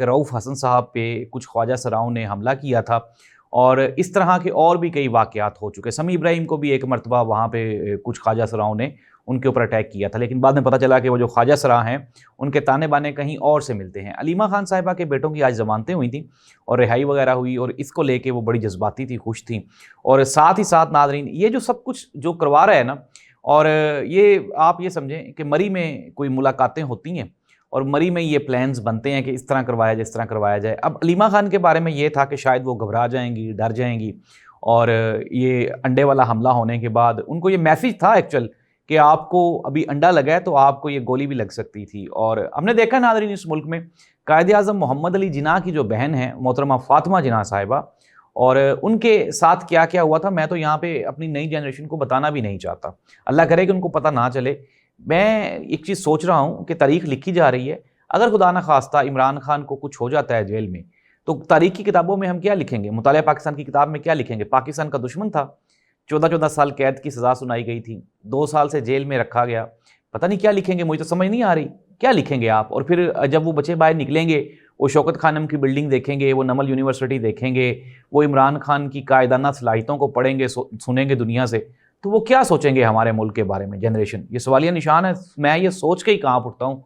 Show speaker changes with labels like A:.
A: रऊफ़ हसन साहब पे कुछ ख्वाजा सराओं ने हमला किया था, और इस तरह के और भी कई वाक़यात हो चुके। समी इब्राहिम को भी एक मरतबा वहाँ पे कुछ ख्वाजा सराओं ने उनके ऊपर अटैक किया था, लेकिन बाद में पता चला कि वो जो ख्वाजा सरा हैं, उनके ताने-बाने कहीं और से मिलते हैं। अलीमा खान साहिबा के बेटों की आज ज़मानतें हुई थीं और रिहाई वगैरह हुई, और इसको लेके वो बड़ी जज़्बाती थी, खुश थीं। और साथ ही साथ नाज़रीन, ये जो सब कुछ जो करवा रहा है ना, और ये आप ये समझें कि मरी में कोई मुलाकातें होती हैं और मरी में ये प्लान्स बनते हैं कि इस तरह करवाया जाए, इस तरह करवाया जाए। अब अलीमा खान के बारे में ये था कि शायद वो घबरा जाएँगी, डर जाएँगी, और ये अंडे वाला हमला होने के बाद उनको ये मैसेज था एक्चुअल कि आपको अभी अंडा लगा है तो आपको ये गोली भी लग सकती थी। और हमने देखा नाज़रीन, इस मुल्क में कायद-ए-आज़म मोहम्मद अली जिन्ना की जो बहन है मोहतरमा फ़ातिमा जिन्ना साहिबा, और उनके साथ क्या-क्या हुआ था, मैं तो यहाँ पे अपनी नई जनरेशन को बताना भी नहीं चाहता। अल्लाह करे कि उनको पता ना चले। मैं एक चीज़ सोच रहा हूँ कि तारीख़ लिखी जा रही है, अगर खुदा न ख़ास्ता इमरान खान को कुछ हो जाता है जेल में, तो तारीख़ की किताबों में हम क्या लिखेंगे? मुतालिया पाकिस्तान की किताब में क्या लिखेंगे? पाकिस्तान का दुश्मन था, 14-14 साल कैद की सज़ा सुनाई गई थी, 2 साल से जेल में रखा गया। पता नहीं क्या लिखेंगे, मुझे तो समझ नहीं आ रही, क्या लिखेंगे आप? और फिर जब वो बच्चे बाहर निकलेंगे, वो शौकत खानम की बिल्डिंग देखेंगे, वो नमल यूनिवर्सिटी देखेंगे, वो इमरान खान की कायदाना सलाहियतों को पढ़ेंगे, सुनेंगे दुनिया से, तो वो क्या सोचेंगे हमारे मुल्क के बारे में जनरेशन? ये सवालिया निशान है। मैं ये सोच के ही काँप उठता हूँ